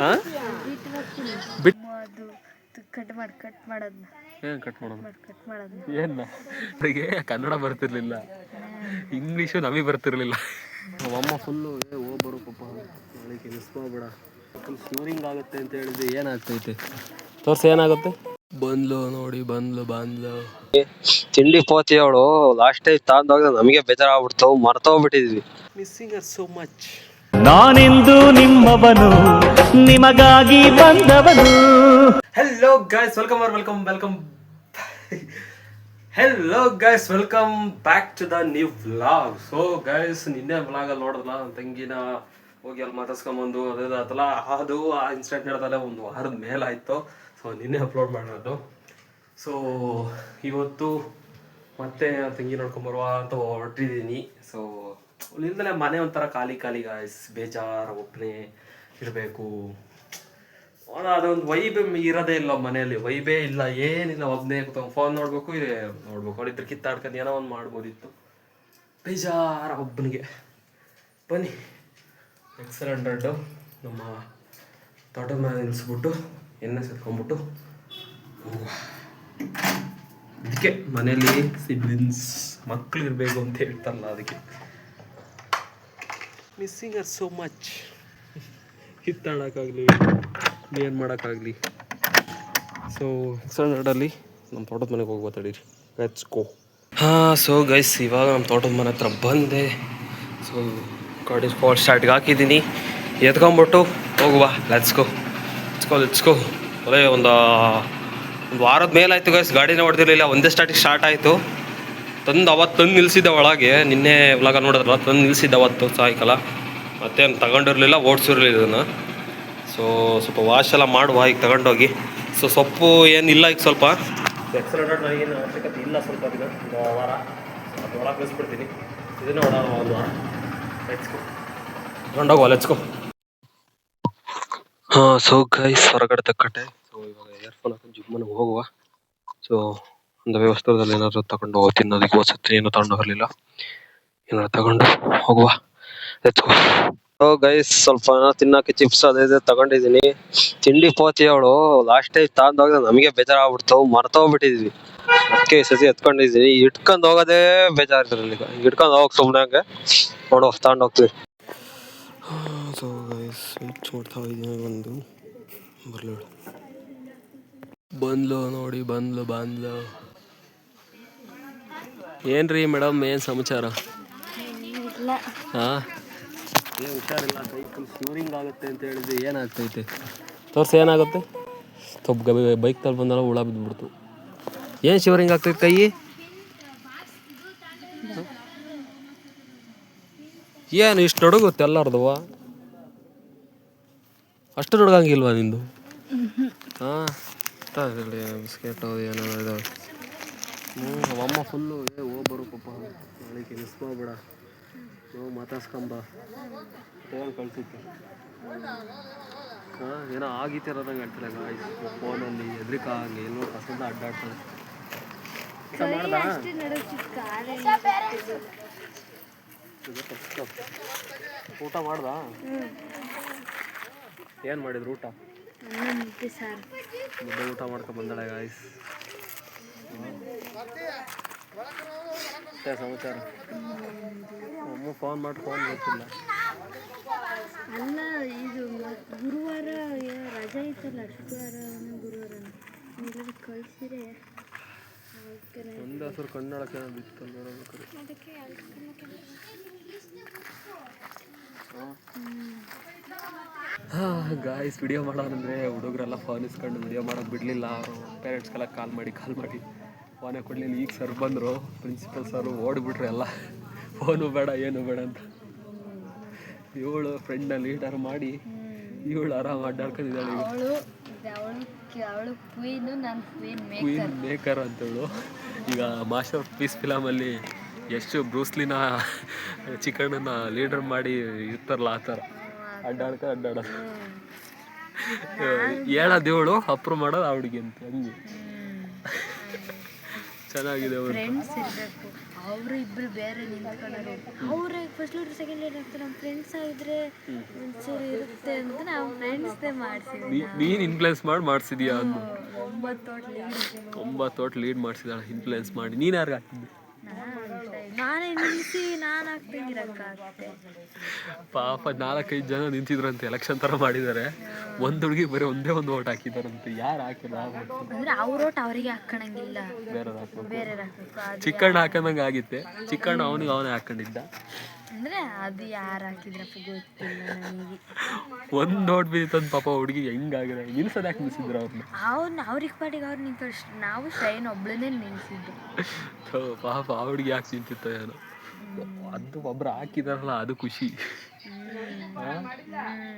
ಹಾಂ ಬಿಟ್ಟು ಕಟ್ ಮಾಡೋದು ಏನು ಕಟ್ ಏನು ಅವರಿಗೆ ಕನ್ನಡ ಬರ್ತಿರ್ಲಿಲ್ಲ, ಇಂಗ್ಲೀಷು ನಮಗೆ ಬರ್ತಿರ್ಲಿಲ್ಲ. ನಮ್ಮಮ್ಮ ಫುಲ್ಲು ಬರೋ ಪಾಪ ನಾಳೆಗೆ ಮಿಸ್ ಮಾಡಬೇಡ, ಫುಲ್ ಸ್ಯೂರಿಂಗ್ ಆಗುತ್ತೆ ಅಂತ ಹೇಳಿದ್ರೆ ಏನಾಗ್ತೈತೆ ತೋರಿಸಿ ಏನಾಗುತ್ತೆ. ಬಂದ್ಲು ನೋಡಿ, ಬಂದ್ಲು ತಿಂಡಿ ಪೋತಿ ಅವಳು ಲಾಸ್ಟ್ ಟೈಮ್ ತಗೊಂಡೋಗ ನಮಗೆ ಬೇಜಾರಾಗ್ಬಿಡ್ತು, ಮರ್ತೋಗ್ಬಿಟ್ಟಿದ್ವಿ. Missing her so much. ನಾನಿಂದು ನಿಮ್ಮವನು, ನಿಮಗಾಗಿ ಬಂದವನು. Hello guys, welcome back to the new vlog. So guys, ನಿನ್ನೆ ವ್ಲಾಗಲ್ಲಿ ನೋಡಿದ್ಲ ನನ್ನ ತಂಗಿನ ಹೋಗಿ ಅಲ್ಲಿ ಮಾತಾಡ್ಸ್ಕೊಂಬಂದು ಅದಲ್ಲ, ಅದು ಆ ಇನ್ಸಿಡೆಂಟ್ ನಡೆದಲ್ಲ ಒಂದು ವಾರದ ಮೇಲಾಯಿತು. ಸೊ ನಿನ್ನೆ ಅಪ್ಲೋಡ್ ಮಾಡಿರೋದು. ಸೊ ಇವತ್ತು ಮತ್ತೆ ತಂಗಿ ನೋಡ್ಕೊಂಬರುವ ಅಂತ ಹೊರಟಿದ್ದೀನಿ. ಸೊ ಇಲ್ದಲೆ ಮನೆ ಒಂಥರ ಖಾಲಿ ಗಾಯ್ಸ್, ಬೇಜಾರು, ಒಬ್ಬನೇ ಇರಬೇಕು, ಅದೊಂದು ವೈಬ್ ಇರೋದೇ ಇಲ್ಲ ಮನೆಯಲ್ಲಿ, ವೈಬೇ ಇಲ್ಲ, ಏನಿಲ್ಲ, ಒಬ್ಬನೇ ಕೂತ್ಕೊಂಡು ಫೋನ್ ನೋಡ್ಬೇಕು ಅವಳಿದ್ರೆ ಕಿತ್ತಾಡ್ಕೊಂಡು ಏನೋ ಒಂದು ಮಾಡ್ಬೋದಿತ್ತು, ಬೇಜಾರ ಒಬ್ಬನಿಗೆ. ಬನ್ನಿ X100 ನಮ್ಮ ತೋಟದ ಮೇಲೆ ನಿಲ್ಲಿಸ್ಬಿಟ್ಟು ಎಣ್ಣೆ ಸತ್ಕೊಂಡ್ಬಿಟ್ಟು ಅದಕ್ಕೆ ಮನೇಲಿ ಸಿಬ್ಲಿನ್ಸ್ ಮಕ್ಕಳು ಇರಬೇಕು ಅಂತ ಹೇಳ್ತಾರಲ್ಲ, ಅದಕ್ಕೆ ಮಿಸ್ಸಿಂಗ್ ಆರ್ ಸೋ ಮಚ್. ಕಿತ್ತಾಡೋಕ್ಕಾಗಲಿ ಏನು ಮಾಡೋಕ್ಕಾಗಲಿ. ಸೊ X100 ನಮ್ಮ ತೋಟದ ಮನೆಗೆ ಹೋಗಿ ತಡೀರಿ, ಲೆಟ್ಸ್ ಗೋ. ಹಾಂ, ಸೊ ಗೈಸ್, ಇವಾಗ ನಮ್ಮ ತೋಟದ ಮನೆ ಹತ್ರ ಬಂದೆ. ಸೊ ಗಾಡಿ ಸ್ಟಾರ್ಟ್ಗೆ ಹಾಕಿದ್ದೀನಿ, ಎತ್ಕೊಂಬಿಟ್ಟು ಹೋಗುವ, ಲೆಟ್ಸ್ ಗೋ. ಅದೇ ಒಂದು ವಾರದ ಮೇಲಾಯಿತು ಗೈಸ್, ಗಾಡಿನೇ ಹೊಡೆದಿರಲಿಲ್ಲ, ಒಂದೇ ಸ್ಟಾರ್ಟ್ ಆಯಿತು. ಅವತ್ತು ನಿಲ್ಲಿಸಿದ್ದೆ ಒಳಗೆ, ನಿನ್ನೆ ವ್ಲಾಗ ನೋಡಿದ್ರಲ್ಲ, ನಿಲ್ಲಿಸಿದ್ದೆ ಅವತ್ತು ಸಾಯಂಕಾಲ. ಮತ್ತೇನು ತಗೊಂಡಿರಲಿಲ್ಲ, ಓಡಿಸಿರಲಿಲ್ಲ ಇದನ್ನು. ಸೊ ಸ್ವಲ್ಪ ವಾಶ್ ಎಲ್ಲ ಮಾಡುವ ಈಗ ತಗೊಂಡೋಗಿ. ಸೊ ಸೊಪ್ಪು ಏನಿಲ್ಲ ಈಗ, ಸ್ವಲ್ಪ X100 ನನಗೇನು ಅವಶ್ಯಕತೆ ಇಲ್ಲ, ಸ್ವಲ್ಪ ದಿನ ಒಂದು ವಾರ ಅದು ಒಳಗೆ ಕಳಿಸ್ಬಿಡ್ತೀನಿ. ಇದನ್ನೇ ಒಂದು ವಾರ ತಗೊಂಡೋಗುವ. ಹಾಂ, ಸೊ ಗೈಸ್, ಹೊರಗಡೆ ತಕ್ಕಟ್ಟೆ. ಸೊ ಇವಾಗ ಇಯರ್ಫೋನ್ ಹಾಕೊಂಡು ಜಿಮ್ಮನಿಗೆ ಹೋಗುವ. ಸೊ ಒಂದು ವ್ಯವಸ್ಥೆದಲ್ಲಿ ಏನಾದರೂ ತಗೊಂಡು ಹೋಗಿ ತಿನ್ನೋದಕ್ಕೆ ವಸತಿ ಏನೂ ತಗೊಂಡು ಹೋಗಲಿಲ್ಲ, ಏನಾದ್ರು ತಗೊಂಡು ಹೋಗುವ. ಸೊ ಗೈಸ್, ಸ್ವಲ್ಪ ತಿನ್ನೋಕೆ ಚಿಪ್ಸ್ ಅದೇ ತಗೊಂಡಿದ್ದೀನಿ. ತಿಂಡಿ ಪೋತಿ ಅವಳು ಲಾಸ್ಟ್ ಟೈಮ್ ತಗೊಂಡೋಗ ನಮಗೆ ಬೇಜಾರಾಗ್ಬಿಡ್ತು, ಮರ್ತೋಗ್ಬಿಟ್ಟಿದ್ವಿ. ಅದಕ್ಕೆ ಸಸಿ ಎತ್ಕೊಂಡಿದ್ದೀನಿ, ಇಟ್ಕೊಂಡು ಹೋಗೋದೇ ಬೇಜಾರಿದ್ರಲ್ಲಿ. ಈಗ ಇಟ್ಕೊಂಡು ಹೋಗಿ ಸುಮ್ಮನೆ ಹಂಗೆ ತಗೊಂಡು ಹೋಗ್ತೀವಿ. ಸೊ ಗೈಸ್, ವೆಯ್ಟ್ ಮಾಡ್ತಾ ಇದ್ದೀನಿ, ಒಂದು ಬರಲಿ. ಬಂದ್ಲು ನೋಡಿ, ಬಂದ್ಲು. ಏನ್ರಿ ಮೇಡಮ್, ಏನು ಸಮಾಚಾರ? ಹಾಂ, ಏನು ಹುಷಾರಿಲ್ಲ, ಕೈ ಫುಲ್ ಸ್ಯೂರಿಂಗ್ ಆಗುತ್ತೆ ಅಂತ ಹೇಳಿದ್ರೆ ಏನಾಗ್ತೈತೆ ತೋರಿಸಿ ಏನಾಗುತ್ತೆ. ಬೈಕ್ ತಲ್ಲಿ ಬಂದಲ್ಲ ಹುಳ ಬಿದ್ದುಬಿಡ್ತು. ಏನು ಶಿವರಿಂಗ್ ಆಗ್ತೈತೆ ಕೈ? ಏನು ಇಷ್ಟು ನಡುಗುತ್ತೆ ಎಲ್ಲರದುವ? ಅಷ್ಟು ನಡುಗಂಗಿಲ್ವಾ ನಿಂದು? ಹಾಂ, ಬಿಸ್ಕೆಟ್ ಏನೋ ಇದಾವೆ. ಅಮ್ಮ ಫುಲ್ಲು ಬರು ಪಾಪ ನಾಳೆಗೆ ಮಿಸ್ ಮಾಡಬೇಡ, ಮಾತಾಡ್ಸ್ಕೊಂಬ ಏನು ಕಳ್ಸಿತ್ತು. ಹಾಂ, ಏನೋ ಆಗಿತ್ತಿರೋದಂಗೆ ಹೇಳ್ತಿಲ್ಲ ಗಾಯ್ಸ್, ಫೋನಲ್ಲಿ ಎದ್ರಿಕಾಗಂಗೆ ಎಲ್ಲೋ ಕಸದ ಅಡ್ಡಾಡ್ತಾರೆ. ಊಟ ಮಾಡ್ದಾ? ಏನು ಮಾಡಿದ್ರು ಊಟ? ಮುದ್ದೆ ಊಟ ಮಾಡ್ಕೊಂಡು ಬಂದಾಳೆ ಗಾಯ್ಸ್. ಮತ್ತೆ ಸಮಾಚಾರ? ಅಮ್ಮ ಫೋನ್ ಗೊತ್ತಿಲ್ಲ. ಅಲ್ಲ, ಇದು ಗುರುವಾರ ರಜೆ ಇತ್ತಲ್ಲ, ಗುರುವಾರ ಕಳಿಸಿರೆ ಒಂದು ಹೆಸರು ಕನ್ನಡಕ್ಕೆ ಬಿತ್ತು. ಹಾಂ ಗಾಯ್ಸ್, ವಿಡಿಯೋ ಮಾಡೋದಂದರೆ ಹುಡುಗರೆಲ್ಲ ಫೋನ್ ಇಸ್ಕೊಂಡು ವಿಡಿಯೋ ಮಾಡೋಕ್ಕೆ ಬಿಡಲಿಲ್ಲ. ಅವರು ಪೇರೆಂಟ್ಸ್ಗೆಲ್ಲ ಕಾಲ್ ಮಾಡಿ ಫೋನೇ ಕೊಡಲಿಲ್ಲ. ಈಗ ಸರ್ ಬಂದರು, ಪ್ರಿನ್ಸಿಪಲ್ ಸರು, ಓಡಿಬಿಟ್ರು ಎಲ್ಲ, ಫೋನು ಬೇಡ ಏನು ಬೇಡ ಅಂತ. ಇವಳು ಫ್ರೆಂಡ್ನ ಲೀಡರ್ ಮಾಡಿ ಇವಳು ಆರಾಮ ಅಡ್ಡಾಡ್ಕೊಂಡಿದ್ದಾಳೆ. Queen maker ಅಂತೇಳು. ಈಗ ಮಾಸ್ಟರ್ ಪೀಸ್ ಫಿಲಮಲ್ಲಿ ಎಷ್ಟು ಬ್ರೂಸ್ಲಿನ ಚಿಕನನ್ನು ಲೀಡರ್ ಮಾಡಿ ಇರ್ತಾರಲ್ಲ, ಆ ಥರ ಅಡ್ಡಾಡೋದು. ಹೇಳೋದು ಇವಳು, ಅಪ್ರೂವ್ ಮಾಡೋದು ಆ ಹುಡುಗಿ ಅಂತ. ಹಂಗೆ ಚೆನ್ನಾಗಿದೆ ಅವರು. ಅವರು ಇಬ್ಬರು ಬೇರೆ ನಿಂತ್ಕೊಂಡರು. ಅವರೇ ಫಸ್ಟ್ ಲೀಡರ್ ಸೆಕೆಂಡ್ ಲೀಡರ್ ಆಗ್ತಾರೆ. ನಮ್ಮ ಫ್ರೆಂಡ್ಸ್ ಆಗಿದ್ರೆ ಒಂಚೂರು ಇರುತ್ತೆ ಅಂತ ನಾವು ಫ್ರೆಂಡ್ಸ್ದೇ ಮಾಡಿಸಿದ್ವಿ. ನೀನು ಇನ್ಫ್ಲುಯೆನ್ಸ್ ಮಾಡಿಸಿದ್ಯಾ ಅಂತ 9 ಒಟ್ಟು ಲೀಡ್ ಮಾಡಿಸಿದಾಳೆ ಇನ್ಫ್ಲುಯೆನ್ಸ್ ಮಾಡಿ. ನೀನು ಯಾರಿಗೆ ಹಾಕ್ತಿದ್ದೆ? ನಾನೇ ನಿಲ್ಲಿಸಿ ನಾನು ಹಾಕ್ತಿರಕ್ಕಾಗುತ್ತೆ. ಪಾಪ 4-5 ಜನ ನಿಂತಿದ್ರಂತೆ, ಎಲೆಕ್ಷನ್ ಥರ ಮಾಡಿದ್ದಾರೆ. ಒಂದು ಹುಡುಗಿ ಬರೀ ಒಂದು ಓಟ್ ಹಾಕಿದಾರಂತೆ. ಯಾರು ಹಾಕಿಲ್ಲ ಅಂದ್ರೆ ಅವ್ರ ಓಟ್ ಅವರಿಗೆ ಹಾಕೋಣಂಗಿಲ್ಲ, ಬೇರೆ ಹಾಕಬೇಕು. ಚಿಕ್ಕಣ್ಣ ಹಾಕೊಂಡಂಗೆ ಆಗಿತ್ತೆ. ಚಿಕ್ಕಣ್ಣ ಅವನೇ ಹಾಕೊಂಡಿದ್ದ. ಅಂದ್ರೆ ಅದು ಯಾರು ಹಾಕಿದ್ರಪ್ಪ ಗೊತ್ತಿಲ್ಲ ನನಗೆ. ಒಂದು ಓಟ್ ಬಿದ್ದಿತ್ತಂತ ಪಾಪ ಹುಡುಗಿ ಹೆಂಗಾಗಿದೆ. ನಿಲ್ಸೋದು ಯಾಕೆ ನಿಲ್ಸಿದ್ರು ಅವ್ರನ್ನ? ಅವ್ರಿಗೆ ಪಾಟಿಗೆ ಅವ್ರು ನಿಂತ ನಾವು ಶ್ರೈನ್ ಒಬ್ಳನ್ನೇ ನಿಲ್ಸಿದ್ದು. ಪಾಪ ಆ ಹುಡುಗಿ ಯಾಕೆ ನಿಂತಿತ್ತೋ ಏನೋ. ಅದು ಒಬ್ರು ಹಾಕಿದಾರಲ್ಲ ಅದು ಖುಷಿ.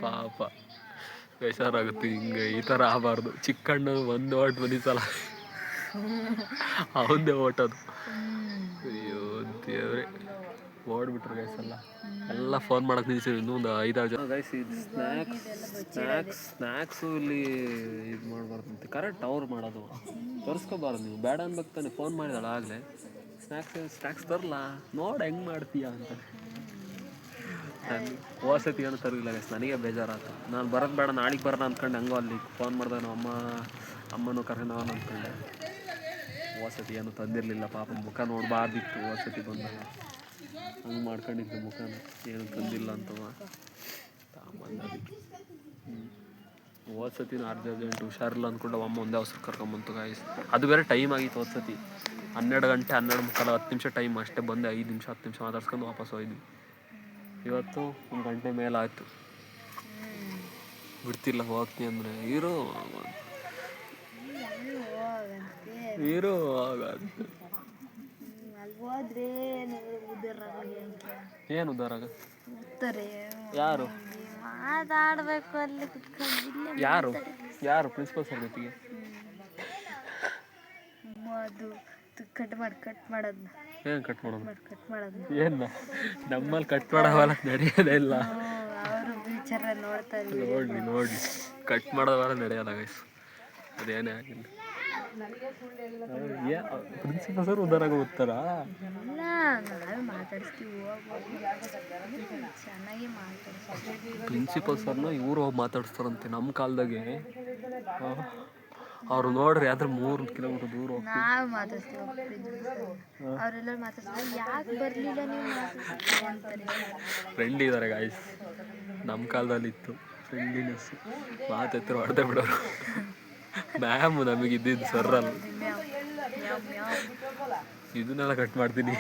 ಪಾಪ ಬೇಜಾರಾಗುತ್ತೆ. ಹಿಂಗೆ ಈ ಥರ ಆಗಬಾರ್ದು. ಚಿಕ್ಕಣ್ಣ ಒಂದು ಓಟ್ ಬಂದಿತ್ತಲ್ಲ, ಅವಂದೇ ಓಟ್ ಅದು. ಅಯ್ಯೋ ದೇವ್ರೆ, ಓಡ್ಬಿಟ್ರು ಗೈಸ್ ಎಲ್ಲ ಫೋನ್ ಮಾಡಕ್ಕೆ ನಿಲ್ಸಿದ್ರು. ಇನ್ನೊಂದು 5-6 ಜನ ಗೈಸ್. ಇದು ಸ್ನ್ಯಾಕ್ಸು ಇಲ್ಲಿ ಇದು ಮಾಡಬಾರ್ದಂತೆ. ಕರೆಕ್ಟ್ ಅವ್ರು ಮಾಡೋದು ತೋರಿಸ್ಕೋಬಾರ್ದು. ನೀವು ಬೇಡ ಅನ್ಬೇಕು ತಾನೆ. ಫೋನ್ ಮಾಡಿದಾಳ ಆಗಲೇ, ಸ್ನ್ಯಾಕ್ಸ್ ತರಲ್ಲ ನೋಡು ಹೆಂಗೆ ಮಾಡ್ತೀಯ ಅಂತ. ನಾನು ಹೋಸತಿ ಏನೋ ತರಲಿಲ್ಲ ಗೈಸ್. ನನಗೆ ಬೇಜಾರಾಯ್ತು. ನಾನು ಬರೋದು ಬೇಡ, ನಾಳೆಗೆ ಬರೋಣ ಅಂದ್ಕೊಂಡು ಹಂಗೋ ಅಲ್ಲಿ ಫೋನ್ ಮಾಡಿದಾಗ ನಮ್ಮ ಅಮ್ಮನೂ ಕರ್ಕೊಂಡು ಹೋಗೋಣ ಅಂದ್ಕೊಂಡೆ. ಹೋಸತಿ ಏನೂ ತಂದಿರಲಿಲ್ಲ. ಪಾಪ ಮುಖ ನೋಡಬಾರ್ದಿತ್ತು. ಹೋಸತಿ ಬಂದಾಗ ಹಂಗೆ ಮಾಡ್ಕೊಂಡಿದ್ದು ಮುಖನ, ಏನು ತಂದಿಲ್ಲ ಅಂತವ ತಗೊಂಬಂದು. ಅದಕ್ಕೆ ಹೋದ್ಸತಿನ ಅರ್ಜೆಂಟ್ ಹುಷಾರಿಲ್ಲ ಅಂದ್ಕೊಂಡು ಅಮ್ಮ ಒಂದೇ ಅವಸರ ಕರ್ಕೊಂಬಂತು ಗಾಯ್ಸ್. ಅದು ಬೇರೆ ಟೈಮ್ ಆಗಿತ್ತು ಹೋದ್ಸತಿ. 12 ಗಂಟೆ 12 ಮುಕ್ಕಾಲು 10 ನಿಮಿಷ ಟೈಮ್ ಅಷ್ಟೇ. ಬಂದೆ 5 ನಿಮಿಷ 10 ನಿಮಿಷ ಮಾತಾಡ್ಸ್ಕೊಂಡು ವಾಪಸ್ ಹೋಗಿದ್ವಿ. ಇವತ್ತು 1 ಗಂಟೆ ಮೇಲಾಯಿತು. ಬಿಡ್ತಿಲ್ಲ ಹೋಗ್ತೀನಿ ಅಂದರೆ ಇರೋ ಏನು ಉದ್ದಾರಾಗ ಯಾರು ಮಾತಾಡ್ಬೇಕು ಅಲ್ಲಿ ಕುತ್ಕೊಂಡು. ಯಾರು ಪ್ರಿನ್ಸಿಪಲ್ ಸರ್ ಜೊತೆಗೆ ಅದು ಕಟ್ ಮಾಡೋದನ್ನ ಏನು ಕಟ್ ಮಾಡೋದು? ಏನು ನಮ್ಮಲ್ಲಿ ಕಟ್ ಮಾಡೋವಲ್ಲ, ನಡೆಯೋದೇ ಇಲ್ಲ. ಅವರು ವಿಚಾರ ನೋಡ್ತಾರೆ. ನೋಡಿ ಕಟ್ ಮಾಡೋದವಲ್ಲ ನಡೆಯಲ್ಲ ಗೈಸ್. ಅದೇನೇ ಆಗಿಲ್ಲ. ಪ್ರಿನ್ಸಿಪಲ್ ಸರ್ ಉದ್ದಾರಾಗ ಓದ್ತಾರಾ? ಇಲ್ಲ, ನಾವೇ ಮಾತಾಡಿಸ್ತೀವಿ. ಚೆನ್ನಾಗಿ ಮಾತಾಡಿಸ್ತೀವಿ. ಪ್ರಿನ್ಸಿಪಲ್ ಸರ್ನ ಇವರು ಹೋಗಿ ಮಾತಾಡಿಸ್ತಾರಂತೆ. ನಮ್ಮ ಕಾಲದಾಗೆ ಅವ್ರು ನೋಡ್ರಿ ಆದ್ರೆ 3 ಕಿಲೋಮೀಟರ್ ದೂರ ಹೋಗ್ತೀವಿ. ನಾವು ಮಾತಾಡ್ತೀವಿ. ಅವರೆಲ್ಲ ಮಾತಾಡ್ತಾರೆ, ಯಾಕೆ ಬರಲಿಲ್ಲ ನೀವು ಮಾತಾಡ್ತೀವಿ ಅಂತಾರೆ. ಫ್ರೆಂಡ್ ಇದ್ದಾರೆ ಗಾಯ್ಸ್. ನಮ್ಮ ಕಾಲದಲ್ಲಿ ಇತ್ತು ಫ್ರೆಂಡ್ಲಿನೆಸ್. ಮಾತಾಡ್ತಾರೆ ಹೊಡೆದೇ ಬಿಡೋರು. ಮ್ಯಾಮ್ ನಮಗೆ ಇದ್ದಿದ್ದು ಸರ್ರಲ್ಲ. ಇದನ್ನೆಲ್ಲ ಕಟ್ ಮಾಡ್ತೀನಿ,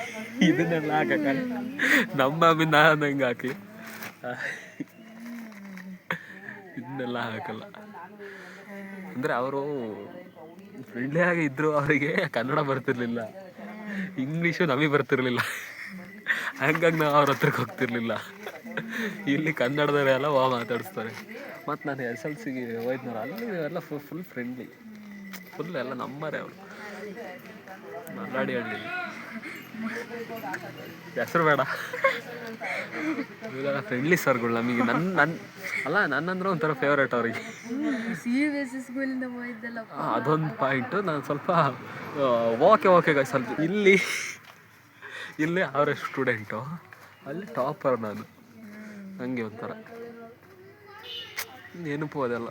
ಇದನ್ನೆಲ್ಲ ಹಾಕಲ್ಲ. ನಮ್ಮ ಮ್ಯಾಮಿಂದ ನಾನು ಹಂಗೆ ಹಾಕಿ ಇದನ್ನೆಲ್ಲ ಹಾಕಲ್ಲ. ಅಂದರೆ ಅವರು ಫ್ರೆಂಡ್ಲಿ ಆಗಿ ಇದ್ದರು. ಅವರಿಗೆ ಕನ್ನಡ ಬರ್ತಿರ್ಲಿಲ್ಲ, ಇಂಗ್ಲೀಷು ನಮಗೆ ಬರ್ತಿರ್ಲಿಲ್ಲ. ಹಂಗಾಗಿ ನಾವು ಅವ್ರ ಹತ್ರಕ್ಕೆ ಹೋಗ್ತಿರ್ಲಿಲ್ಲ. ಇಲ್ಲಿ ಕನ್ನಡದವರೆಲ್ಲ ಮಾತಾಡಿಸ್ತಾರೆ. ಮತ್ತು ನಾನು SLCಗೆ ಹೋಯ್ತನವ್ರು, ಅಲ್ಲಿ ಎಲ್ಲ ಫುಲ್ ಫ್ರೆಂಡ್ಲಿ, ಫುಲ್ ಎಲ್ಲ ನಮ್ಮರೇ ಅವರು. ಮಲ್ಲಾಡಿ ಹಳ್ಳಿ ಹೆಸರು ಬೇಡ, ಇವೆಲ್ಲ ಫ್ರೆಂಡ್ಲಿ ಸರ್ಗಳು ನಮಗೆ. ನನ್ನಂದ್ರೆ ಒಂಥರ ಫೇವ್ರೇಟ್ ಅವ್ರಿಗೆ. ಅದೊಂದು ಪಾಯಿಂಟು. ನಾನು ಸ್ವಲ್ಪ ಓಕೆ ಸ್ವಲ್ಪ ಇಲ್ಲಿ ಅವರೇ ಸ್ಟೂಡೆಂಟು, ಅಲ್ಲಿ ಟಾಪರ್ ನಾನು. ಹಂಗೆ ಒಂಥರ ನೆನಪು ಅದೆಲ್ಲ.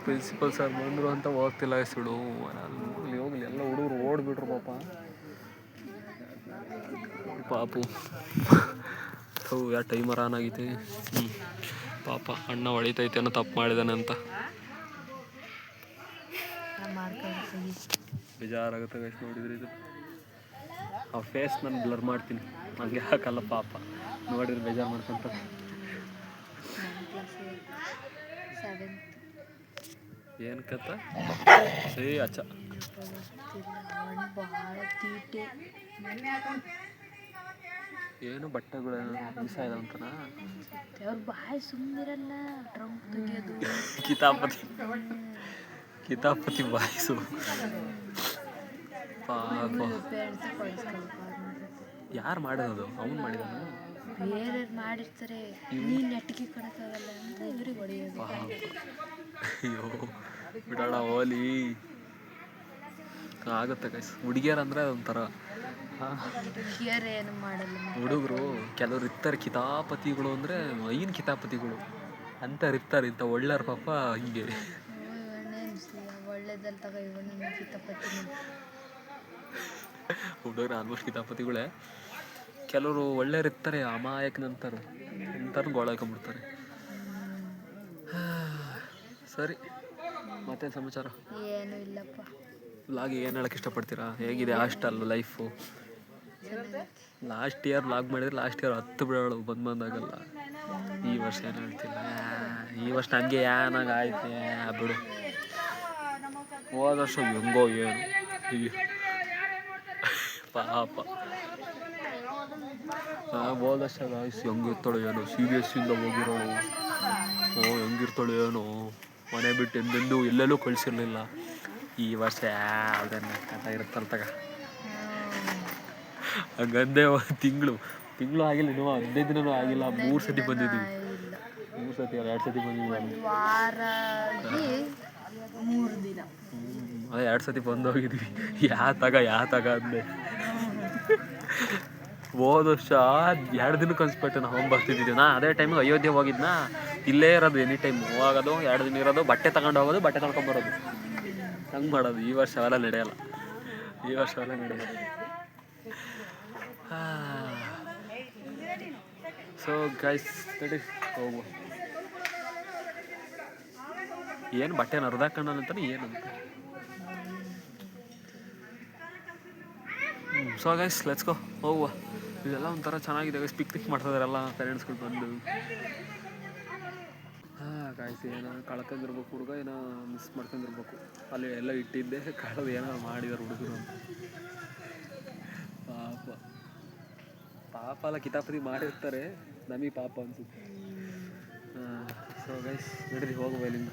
ಪ್ರಿನ್ಸಿಪಲ್ ಸರ್ ಬಂದರು ಅಂತ ಹೋಗ್ತಿಲ್ಲ ಸುಡು. ಅಲ್ಲಿ ಹೋಗ್ಲಿ, ಎಲ್ಲ ಹುಡುಗರು ಓಡ್ಬಿಟ್ರು ಪಾಪು. ಯಾವ ಟೈಮರ್ ಆನ್ ಆಗೈತೆ. ಪಾಪ ಅಣ್ಣ ಹೊಡಿತೈತೆ ಅನ್ನೋ ತಪ್ಪು ಮಾಡಿದಾನೆ ಅಂತ ಬೇಜಾರಾಗುತ್ತೆ ಗೈಸ್ ನೋಡಿದ್ರೆ. ಇದು ಆ ಫೇಸ್ ನಾನು ಬ್ಲರ್ ಮಾಡ್ತೀನಿ, ಹಂಗೆ ಹಾಕಲ್ಲ. ಪಾಪ ನೋಡಿದ್ರೆ ಬೇಜಾರು ಮಾಡ್ಕೊಂತಾರೆ. ಏನು ಕತ್ತ ಸೇ ಅಚ್ಚ ಏನು ಬಟ್ಟೆಗಳು ಮಿಸ್ ಆಯ್ದ ಅಂತನಾ? ಅವ್ರ ಬಾಯಿ ಸುಮ್ಮನಿರಲ್ಲ, ಟ್ರಂಕ್ ತೆಗಿಯೋದು. ಕಿತಾಪತಿ ಬಾಯಿಸು. ಯಾರು ಮಾಡೋದು? ಅವನು ಮಾಡಿದಾನ? ಬೇರೆ ಮಾಡಿರ್ತಾರೆ. ನೀನು ನೆಟ್ಟಿಗೆ ಕೊಡೋಕ್ಕಾಗಲ್ಲ ಅಂತ ಇವ್ರಿಗೆ ಹೊಡೆಯೋದು. ಅಯ್ಯೋ ಬಿಡೋಣ ಹೋಲಿ. ಆಗುತ್ತೆ ಗೈಸ್. ಹುಡುಗಿಯರಂದರೆ ಒಂಥರ ಏನು ಮಾಡಲ್ಲ. ಹುಡುಗರು ಕೆಲವ್ರು ಇರ್ತಾರೆ ಕಿತಾಪತಿಗಳು ಅಂದರೆ ಏನು ಕಿತಾಪತಿಗಳು ಅಂಥವ್ರು ಇರ್ತಾರೆ. ಇಂಥ ಒಳ್ಳೆಯವ್ರ ಪಾಪ ಹೀಗೆ ಒಳ್ಳೇದಲ್ಲಿ ತಗೋ ಇವನು ಕಿತಾಪತಿ. ಹುಡುಗರು ಆಲ್ಮೋಸ್ಟ್ ಕಿತಾಪತಿಗಳೇ. ಕೆಲವರು ಒಳ್ಳೆಯವ್ರು ಇರ್ತಾರೆ, ಅಮಾಯಕನಂತಾರೆ, ಅಂತಾರೆ ಗೋಳಾಕೊಂಡ್ಬಿಡ್ತಾರೆ. ಸರಿ, ಮತ್ತೆ ಸಮಾಚಾರ ಏನು ಇಲ್ಲಪ್ಪ. ವ್ಲಾಗ್ ಏನು ಹೇಳಕ್ಕೆ ಇಷ್ಟಪಡ್ತೀರಾ? ಹೇಗಿದೆ hostel life? Last year vlog ಮಾಡಿದ್ರೆ ಲಾಸ್ಟ್ ಇಯರ್ 10 ಬಿಡೋಳು ಬಂದಾಗಲ್ಲ. ಈ ವರ್ಷ ಏನು ಹೇಳ್ತಿಲ್ಲ. ಈ ವರ್ಷ ನನಗೆ ಏನಾಗ ಆಯ್ತು ಬಿಡು. ಹೋದ ವರ್ಷ ಹೆಂಗೋ ಏನು ಪಾಪ. ಹೋದ ವರ್ಷ ಹೆಂಗಿರ್ತಾಳೆ ಏನೋ, CBSE ಹೋಗಿರೋಳು. ಹೆಂಗಿರ್ತಾಳೆ ಏನೋ, ಮನೆ ಬಿಟ್ಟು ಎಂದೆಂದು ಎಲ್ಲೆಲ್ಲೂ ಕಳಿಸಿರ್ಲಿಲ್ಲ. ಈ ವರ್ಷ ಅದನ್ನು ಕಥ ಇರುತ್ತಲ್ಲ ತಗ. ಹಂಗಂದೆ ತಿಂಗಳು ಆಗಿಲ್ಲ, ಇನ್ನೂ 15 ದಿನವೂ ಆಗಿಲ್ಲ. 3 ಸತಿ ಬಂದಿದ್ದೀವಿ. 3 ಸತಿ 2 ಸತಿ ಬಂದಿದ್ದೀವಿ. ಅದೇ 2 ಸತಿ ಬಂದೋಗಿದ್ವಿ. ಯಾ ತಗ ಅಂದೆ. ಹೋದ ವರ್ಷ 2 ದಿನಕ್ಕೆ ಅನ್ಸ್ಬಿಟ್ಟು ನಾವು ಬರ್ತಿದ್ದಿದ್ದೀವಿ. ನಾ ಅದೇ ಟೈಮಿಗೆ ಅಯೋಧ್ಯೆ ಹೋಗಿದ್ನಾ. ಇಲ್ಲೇ ಇರೋದು ಎನಿ ಟೈಮ್ ಹೋಗೋದು, 2 ದಿನ ಇರೋದು, ಬಟ್ಟೆ ತಗೊಂಡು ಹೋಗೋದು, ಬಟ್ಟೆ ತೊಳ್ಕೊಂಬರೋದು, ಹಂಗೆ ಮಾಡೋದು. ಈ ವರ್ಷ ಅವೆಲ್ಲ ನಡೆಯಲ್ಲ. ಸೊ ಗೈಸ್ ನಡಿ ಹೋಗುವ. ಏನು ಬಟ್ಟೆನ ಹರಿದಾಕೊಂಡಂತಾನೆ ಏನಂತ. ಸೊ ಗೈಸ್ ಲೆಟ್ಸ್ ಗೋ, ಹೋಗುವ. ಇದೆಲ್ಲ ಒಂಥರ ಚೆನ್ನಾಗಿದೆ ಗೈಸ್. ಪಿಕ್ನಿಕ್ ಮಾಡ್ತಿದಾರೆಲ್ಲ ಪೇರೆಂಟ್ಸ್ಗಳು ಬಂದು. ಗಾಯ್ಸ್ ಏನೋ ಕಳ್ಕೊಂಡಿರ್ಬೇಕು ಹುಡುಗ, ಏನೋ ಮಿಸ್ ಮಾಡ್ಕೊಂಡಿರ್ಬೇಕು. ಅಲ್ಲಿ ಎಲ್ಲ ಇಟ್ಟಿದ್ದೆ ಕಳೆದು ಏನೋ ಮಾಡಿದಾರೆ ಹುಡುಗರು ಅಂತ. ಪಾಪ ಎಲ್ಲ ಕಿತಾಪತಿ ಮಾಡಿರ್ತಾರೆ, ನಮಗೆ ಪಾಪ ಅನ್ಸುತ್ತೆ. ಸೊ ಗೈಸ್ ನಡೀರಿ ಹೋಗುವ ಇಲ್ಲಿಂದ.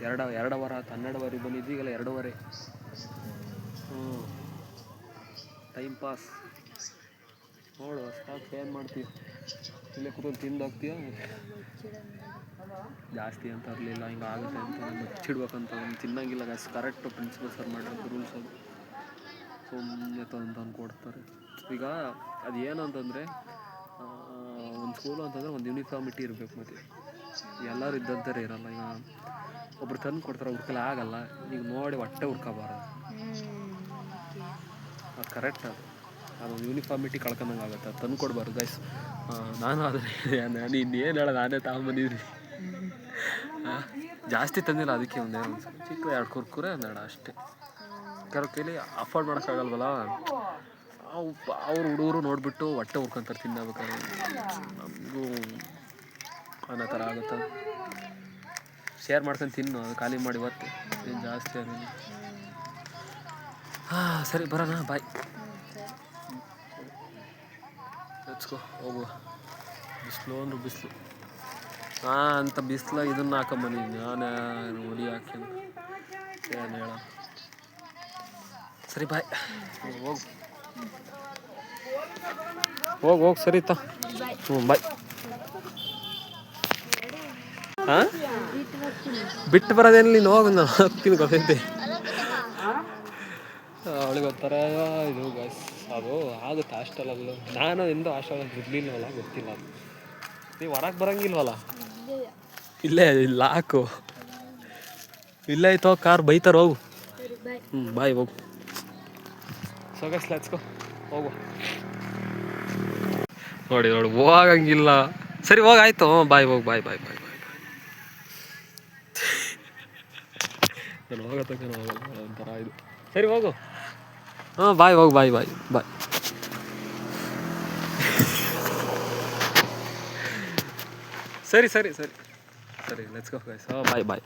2 ವಾರ 12 ಬಂದಿದ್ವಿ, ಈಗಲ್ಲ 2:15. ಟೈಮ್ ಪಾಸ್ ನೋಡು. ಸಾಕು, ಏನು ಮಾಡ್ತೀವಿ, ಇಲ್ಲೇ ಕೂತ್ಕೊಂಡು ತಿಂದಾಗ್ತೀಯ. ಜಾಸ್ತಿ ಅಂತ ಇರಲಿಲ್ಲ, ಹಿಂಗೆ ಆಗುತ್ತೆ ಅಂತ ಮುಚ್ಚಿಡ್ಬೇಕಂತ ತಿನ್ನಂಗಿಲ್ಲ ಗೈಸ್. ಕರೆಕ್ಟು ಪ್ರಿನ್ಸಿಪಲ್ ಸರ್ ಮಾಡೋದು ರೂಲ್ಸ್ ಅದು. ಸುಮ್ಮನೆ ತಂದು ಕೊಡ್ತಾರೆ. ಈಗ ಅದು ಏನು ಅಂತಂದರೆ, ಒಂದು ಸ್ಕೂಲು ಅಂತಂದರೆ ಒಂದು ಯೂನಿಫಾರ್ಮಿಟಿ ಇರಬೇಕು. ಮತ್ತು ಎಲ್ಲರೂ ಇದ್ದಂಥರೇ ಇರೋಲ್ಲ. ಈಗ ಒಬ್ರು ತಂದು ಕೊಡ್ತಾರೆ, ಅವ್ರ ಕೈಲಿ ಆಗಲ್ಲ. ಈಗ ನೋಡಿ ಹೊಟ್ಟೆ ಹುರ್ಕೋಬಾರ್ದು. ಅದು ಕರೆಕ್ಟ್. ಅದೊಂದು ಯೂನಿಫಾರ್ಮಿಟಿ ಕಳ್ಕೊಂಡಂಗೆ ಆಗುತ್ತೆ. ಅದು ತಂದು ಕೊಡಬಾರ್ದು ಗೈಸ್. ನಾನು ಅದನ್ನು ಇನ್ನೇನು ಹೇಳೋದು, ನಾನೇ ತಗೊಂಬಂದಿದ್ರಿ. ಜಾಸ್ತಿ ತಂದಿಲ್ಲ, ಅದಕ್ಕೆ ಒಂದೇ ಒಂದು ಚಿಕ್ಕ 2 ಕುರ್ಕುರೆ 1 ಅಷ್ಟೇ. ಕೆಲವು ಕೈಲಿ ಅಫೋರ್ಡ್ ಮಾಡೋಕ್ಕಾಗಲ್ವಲ್ಲ. ಅವ್ರು ಹುಡುಗರು ನೋಡಿಬಿಟ್ಟು ಹೊಟ್ಟೆ ಹುರ್ಕೊಂತಾರೆ ತಿನ್ನಬೇಕಾದ್ರೆ. ನಮಗೂ ಅನ್ನೋ ಥರ ಆಗುತ್ತೆ. ಶೇರ್ ಮಾಡ್ಕೊಂಡು ತಿನ್ನು, ಅದು ಖಾಲಿ ಮಾಡಿ ಇವತ್ತು ಏನು ಜಾಸ್ತಿ ಆಗಿದೆ. ಸರಿ ಬರೋಣ, ಬಾಯ್. ಲೆಟ್ಸ್ ಗೋ, ಹೋಗುವ. ಬಿಸಿಲು ಅಂದ್ರೆ ಬಿಸಿಲು ಅಂತ ಬಿಸಿಲ. ಇದನ್ನು ಹಾಕೊಂಬಂದಿದ್ದೀನಿ ನಾನು, ಹೊಡಿ ಹಾಕಿ ಏನು ಹೇಳ. ಸರಿ ಬಾಯ್, ಹೋಗು ಸರಿ ತಾ. ಬಾಯ್. ಹಾಂ, ಬಿಟ್ಟು ಬರೋದೇನು, ನೀನು ಹೋಗು, ನಾನು ಹೋಗ್ತೀನಿ, ಗೊತ್ತೈತೆ. ಅವಳಿಗೆ ಒಂಥರ ಇದು ಗೈಸ್. ಅದು ಆಗುತ್ತೆ ಹಾಸ್ಟೆಲಲ್ಲೂ. ನಾನು ಎಂದೂ ಹಾಸ್ಟೆಲಲ್ಲಿ ಇರಲಿಲ್ಲವಲ್ಲ, ಗೊತ್ತಿಲ್ಲ ಅದು. ನೀವು ಹೊರಗೆ ಬರೋಂಗಿಲ್ವಲ್ಲ. ಇಲ್ಲ ಹಾಕು, ಇಲ್ಲೇ ಆಯ್ತು ಕಾರ್ ಬೈತಾರೆ. ಹೋಗು. ಬಾಯ್, ಹೋಗು. ಸೊ ಗೈಸ್ ಲೆಟ್ಸ್ ಗೋ, ಹೋಗು. ನೋಡಿ ಹೋಗಂಗಿಲ್ಲ. ಸರಿ ಹೋಗಾಯ್ತು. ಬಾಯ್, ಹೋಗು. ಬಾಯ್. ನಾನು ಹೋಗತ್ತಕ್ಕೆ ಹೋಗಲ್ಲ, ಒಂಥರ ಇದು. ಸರಿ ಹೋಗು. ಬಾಯ್, ಹೋಗು. ಬಾಯ್. ಸರಿ ಲೆಟ್ಸ್ ಗೋ ಗೈಸ್. ಬಾಯ್.